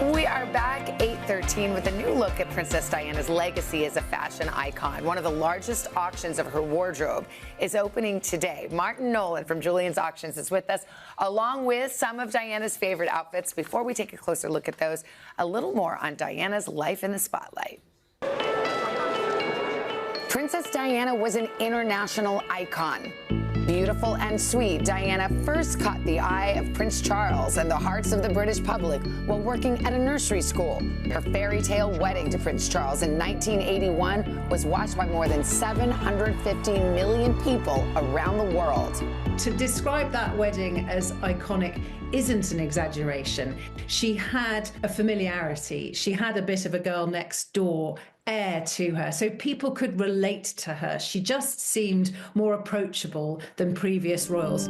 We are back 8:13 with a new look at Princess Diana's legacy as a fashion icon. One of the largest auctions of her wardrobe is opening today. Martin Nolan from Julien's Auctions is with us, along with some of Diana's favorite outfits. Before we take a closer look at those, a little more on Diana's life in the spotlight. Princess Diana was an international icon. Beautiful and sweet, Diana first caught the eye of Prince Charles and the hearts of the British public while working at a nursery school. Her fairy tale wedding to Prince Charles in 1981 was watched by more than 750 million people around the world. To describe that wedding as iconic isn't an exaggeration. She had a familiarity. She had a bit of a girl next door air to her, so people could relate to her. She just seemed more approachable than previous royals.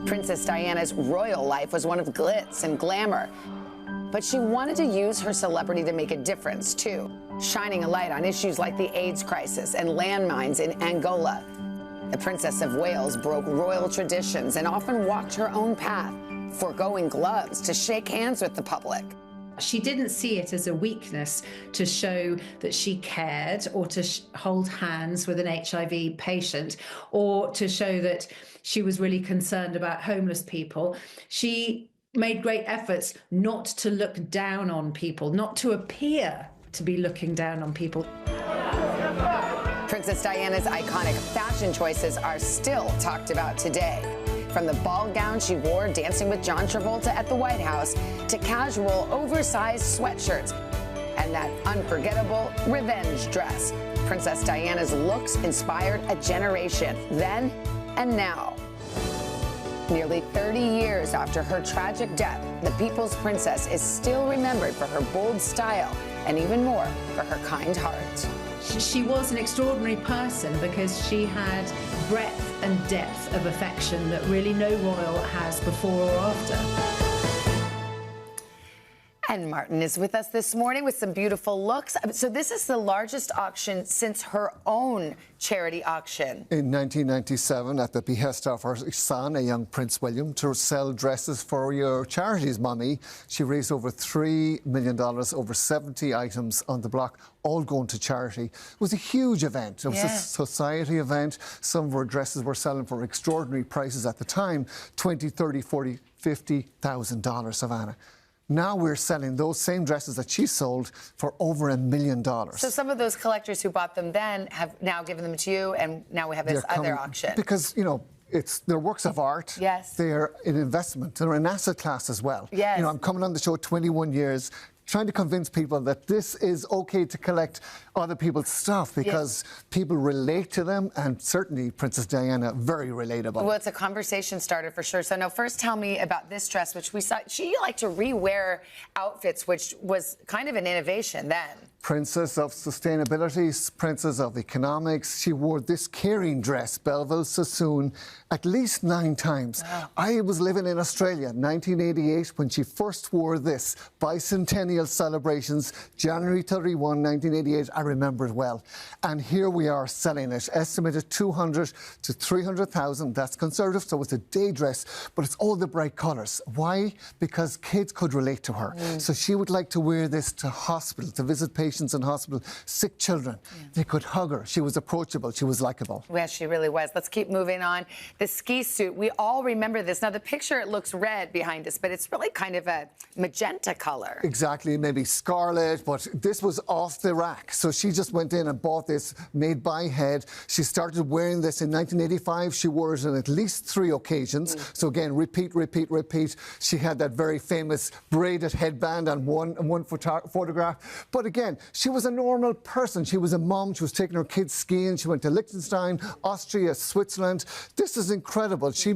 Princess Diana's royal life was one of glitz and glamour, but she wanted to use her celebrity to make a difference too, shining a light on issues like the AIDS crisis and landmines in Angola. The Princess of Wales broke royal traditions and often walked her own path, foregoing gloves to shake hands with the public. She didn't see it as a weakness to show that she cared, or to hold hands with an HIV patient, or to show that she was really concerned about homeless people. She made great efforts not to look down on people, not to appear to be looking down on people. Princess Diana's iconic fashion choices are still talked about today. From the ball gown she wore dancing with John Travolta at the White House to casual, oversized sweatshirts and that unforgettable revenge dress. Princess Diana's looks inspired a generation then and now. Nearly 30 years after her tragic death, the People's Princess is still remembered for her bold style and even more for her kind heart. She was an extraordinary person because she had breadth and depth of affection that really no royal has before or after. And Martin is with us this morning with some beautiful looks. So this is the largest auction since her own charity auction. In 1997, at the behest of her son, a young Prince William, to sell dresses for your charities, Mummy, she raised over $3 million, over 70 items on the block, all going to charity. It was a huge event. It was a society event. Some of her dresses were selling for extraordinary prices at the time, $20,000, $30,000, $40,000, $50,000, Savannah. Now we're selling those same dresses that she sold for over $1 million. So some of those collectors who bought them then have now given them to you, and now we have this other auction. Because, you know, they're works of art. Yes. They're an investment. They're an asset class as well. Yes. You know, I'm coming on the show 21 years, trying to convince people that this is okay to collect other people's stuff because people relate to them, and certainly Princess Diana, very relatable. Well, it's a conversation starter for sure. So now first tell me about this dress, which we saw. She liked to re-wear outfits, which was kind of an innovation then. Princess of sustainability, princess of economics. She wore this caring dress, Belleville Sassoon, at least 9 times. Wow. I was living in Australia in 1988 when she first wore this. Bicentennial celebrations, January 31, 1988. I remember it well. And here we are selling it. Estimated 200 to 300,000. That's conservative, so it's a day dress, but it's all the bright colours. Why? Because kids could relate to her. So she would like to wear this to hospital, to visit patients in hospital, sick children. They could hug her. She was approachable. She was likeable. Yes, she really was. Let's keep moving on. The ski suit, we all remember this. Now, the picture, it looks red behind us, but it's really kind of a magenta color. Exactly, maybe scarlet, but this was off the rack. So she just went in and bought this, made by head. She started wearing this in 1985. She wore it on at least 3 occasions. So again, repeat, repeat, repeat. She had that very famous braided headband on one photograph. But again, she was a normal person. She was a mom. She was taking her kids skiing. She went to Liechtenstein, Austria, Switzerland. This is incredible. She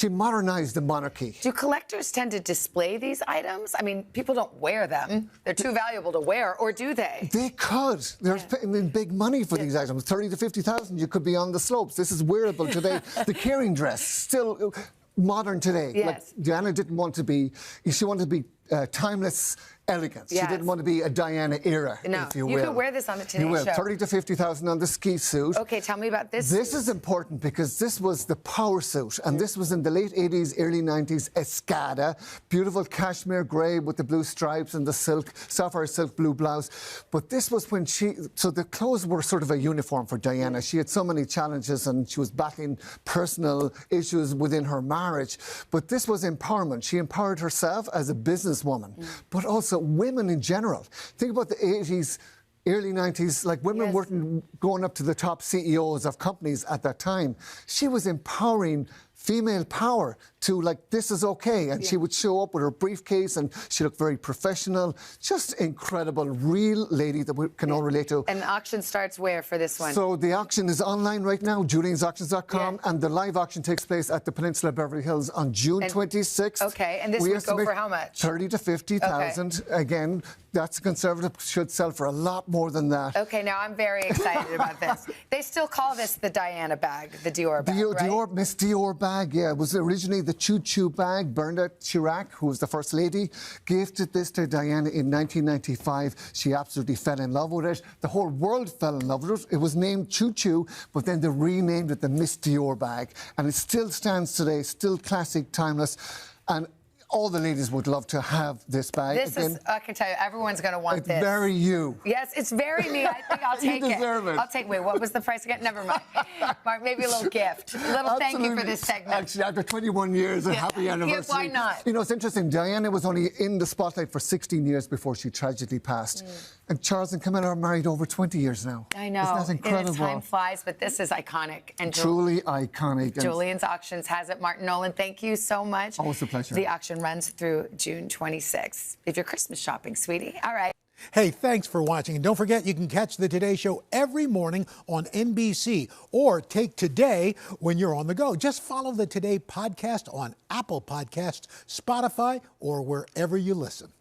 modernized the monarchy. Do collectors tend to display these items? I mean, people don't wear them. They're too valuable to wear, or do they? They could. They're paying big money for these items. 30 to 50,000. You could be on the slopes. This is wearable today. The caring dress, still modern today. Yes. Like Diana didn't want to be. She wanted to be timeless, elegance. Yes. She didn't want to be a Diana era, if you will. You could wear this on the Today You will. Show. 30 to 50,000 on the ski suit. Okay, tell me about this. This is important because this was the power suit, and this was in the late 80s, early 90s Escada. Beautiful cashmere grey with the blue stripes and the silk, sapphire silk blue blouse. But this was when so the clothes were sort of a uniform for Diana. She had so many challenges and she was battling personal issues within her marriage. But this was empowerment. She empowered herself as a businesswoman, but also women in general. Think about the 80s, early 90s, like women weren't going up to the top CEOs of companies at that time. She was empowering female power to, like, this is okay. And she would show up with her briefcase and she looked very professional. Just incredible, real lady that we can all relate to. And the auction starts where for this one? So the auction is online right now, juliensauctions.com, and the live auction takes place at the Peninsula Beverly Hills on June 26th. Okay, and this would go for how much? 30 to 50,000. Okay. Again, that's conservative, should sell for a lot more than that. Okay, now I'm very excited about this. They still call this the Diana bag, the Dior bag, right? Dior, Miss Dior bag, yeah. It was originally the Choo Choo bag. Bernadette Chirac, who was the First Lady, gifted this to Diana in 1995. She absolutely fell in love with it. The whole world fell in love with it. It was named Choo Choo, but then they renamed it the Miss Dior bag. And it still stands today, still classic, timeless. And all the ladies would love to have this bag. This is, I can tell you, everyone's going to want this. It's very you. Yes, it's very me. I think I'll take You deserve it. I'll take, wait, what was the price again? Never mind. Mark, maybe a little gift. A little thank you for this segment. Actually, after 21 years, a happy anniversary. Why not? You know, it's interesting. Diana was only in the spotlight for 16 years before she tragically passed. And Charles and Camilla are married over 20 years now. I know. Isn't that incredible? And time flies, but this is iconic. And truly iconic. Julien's Auctions has it. Martin Nolan, thank you so much. Always a pleasure. The auction runs through June 26th. If you're Christmas shopping, sweetie. All right. Hey, thanks for watching. And don't forget, you can catch the Today Show every morning on NBC or take Today when you're on the go. Just follow the Today podcast on Apple Podcasts, Spotify, or wherever you listen.